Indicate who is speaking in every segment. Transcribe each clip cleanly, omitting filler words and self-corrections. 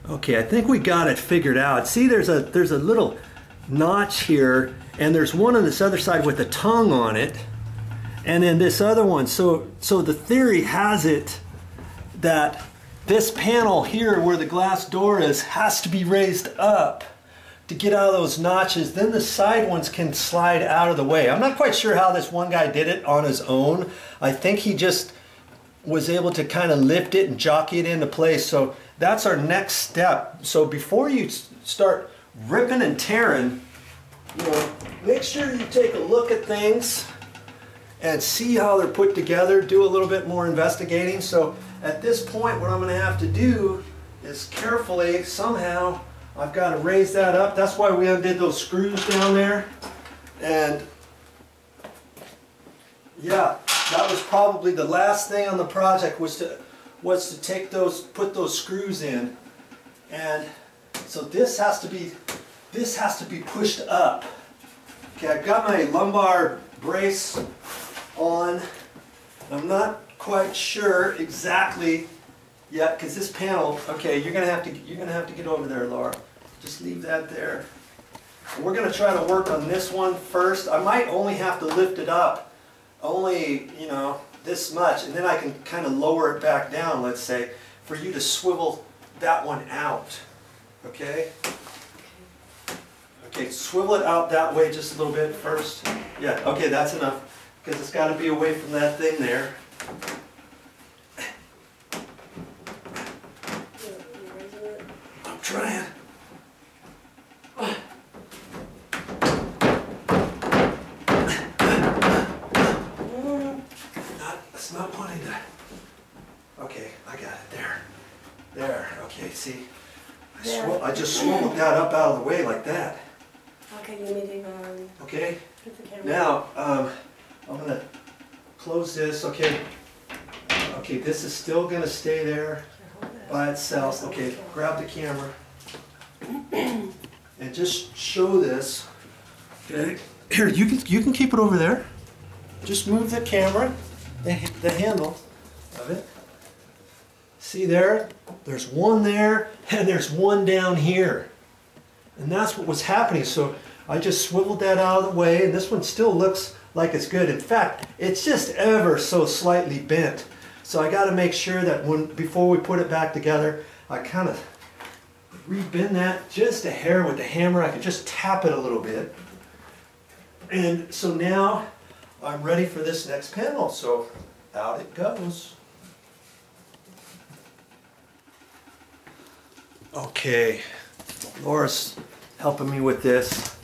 Speaker 1: Okay, I think we got it figured out. See, there's a little notch here, and there's one on this other side with a tongue on it, and then this other one. So the theory has it that this panel here where the glass door is has to be raised up to get out of those notches. Then the side ones can slide out of the way. I'm not quite sure how this one guy did it on his own. I think he just was able to kind of lift it and jockey it into place. So that's our next step. So before you start ripping and tearing, you know, make sure you take a look at things and see how they're put together. Do a little bit more investigating. So at this point, what I'm going to have to do is carefully, somehow, I've got to raise that up. That's why we undid those screws down there. And yeah, that was probably the last thing on the project, was to take those, put those screws in. And so this has to be pushed up. Okay, I've got my lumbar brace on. I'm not quite sure exactly yet, because this panel, okay, you're gonna have to get over there, Laura. Just leave that there. We're gonna try to work on this one first. I might only have to lift it up, only, you know, this much, and then I can kind of lower it back down, let's say, for you to swivel that one out. Okay? Okay, swivel it out that way just a little bit first. Yeah, okay, that's enough, because it's got to be away from that thing there. I'm trying. It's not wanting to. Okay, I got it there. There, okay, see? I just swiveled that up out of the way like that.
Speaker 2: Okay, you need to
Speaker 1: okay.
Speaker 2: put the camera.
Speaker 1: Now, I'm going to close this. Okay. Okay, this is still going to stay there by itself. Okay, grab the camera and just show this. Okay. Here, you can keep it over there. Just move the camera, the handle of it. See there? There's one there, and there's one down here. And that's what was happening. So I just swiveled that out of the way, and this one still looks like it's good. In fact, it's just ever so slightly bent. So I got to make sure that before we put it back together, I kind of re-bend that just a hair with the hammer. I can just tap it a little bit. And so now I'm ready for this next panel. So out it goes. Okay, Laura's helping me with this.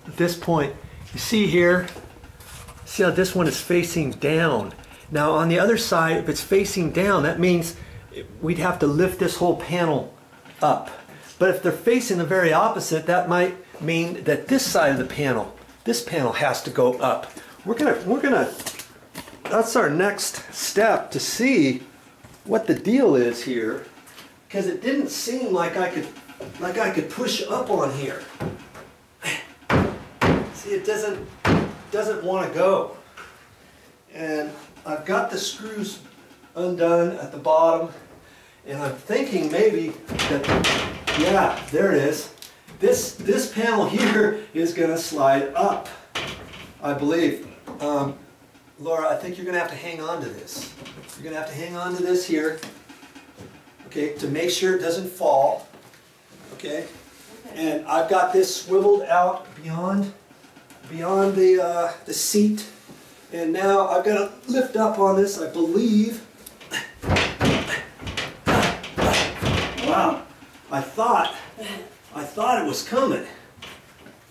Speaker 1: At this point, you see here, see how this one is facing down. Now on the other side, if it's facing down, that means we'd have to lift this whole panel up. But if they're facing the very opposite, that might mean that this side of the panel, this panel has to go up. We're gonna, that's our next step to see what the deal is here. Because it didn't seem like I could push up on here. See, it doesn't want to go. And I've got the screws undone at the bottom, and I'm thinking maybe that, yeah, there it is. This panel here is going to slide up, I believe. Laura, I think you're going to have to hang on to this. You're going to have to hang on to this here. Okay, to make sure it doesn't fall. Okay, and I've got this swiveled out beyond the seat, and now I've got to lift up on this, I believe. Wow, I thought it was coming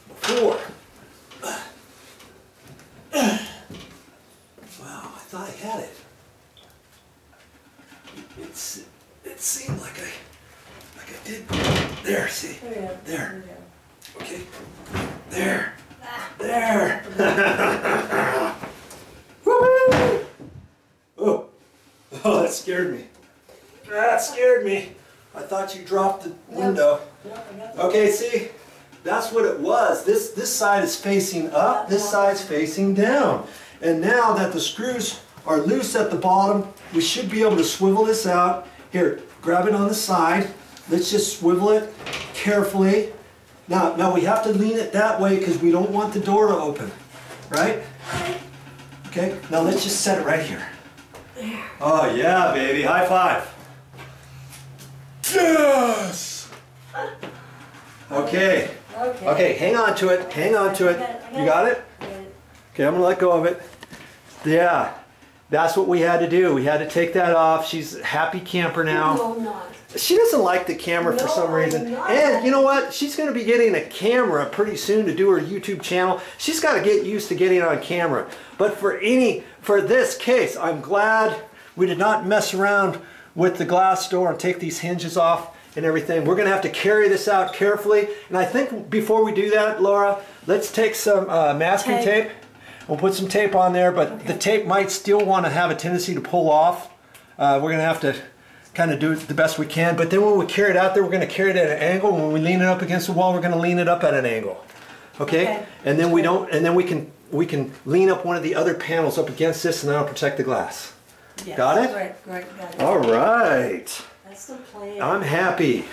Speaker 1: before. Wow, I thought I had it. It seemed like I did. There, see? There. Okay. There. There. Woo-hoo! Oh, that scared me. That scared me. I thought you dropped the window. Okay, see? That's what it was. This side is facing up, this side's facing down. And now that the screws are loose at the bottom, we should be able to swivel this out. Here, grab it on the side. let's just swivel it carefully. Now we have to lean it that way because we don't want the door to open, right? Okay, now let's just set it right here. Oh yeah, baby, high five. Yes! Okay. Okay, hang on to it, hang on to it. You got it? Okay, I'm gonna let go of it. Yeah, that's what we had to do. We had to take that off. She's a happy camper now.
Speaker 2: No, I'm not.
Speaker 1: She doesn't like the camera for some reason. And you know what? She's going to be getting a camera pretty soon to do her YouTube channel. She's got to get used to getting on camera. But for this case, I'm glad we did not mess around with the glass door and take these hinges off and everything. We're going to have to carry this out carefully. And I think before we do that, Laura, let's take some masking tape. We'll put some tape on there, but the tape might still want to have a tendency to pull off. We're going to have to kind of do it the best we can, but then when we carry it out there, we're going to carry it at an angle. When we lean it up against the wall, we're going to lean it up at an angle. Okay? And then we can lean up one of the other panels up against this, and that'll protect the glass.
Speaker 2: Yes.
Speaker 1: Got it?
Speaker 2: Great, got it.
Speaker 1: All right.
Speaker 2: That's the plan.
Speaker 1: I'm happy.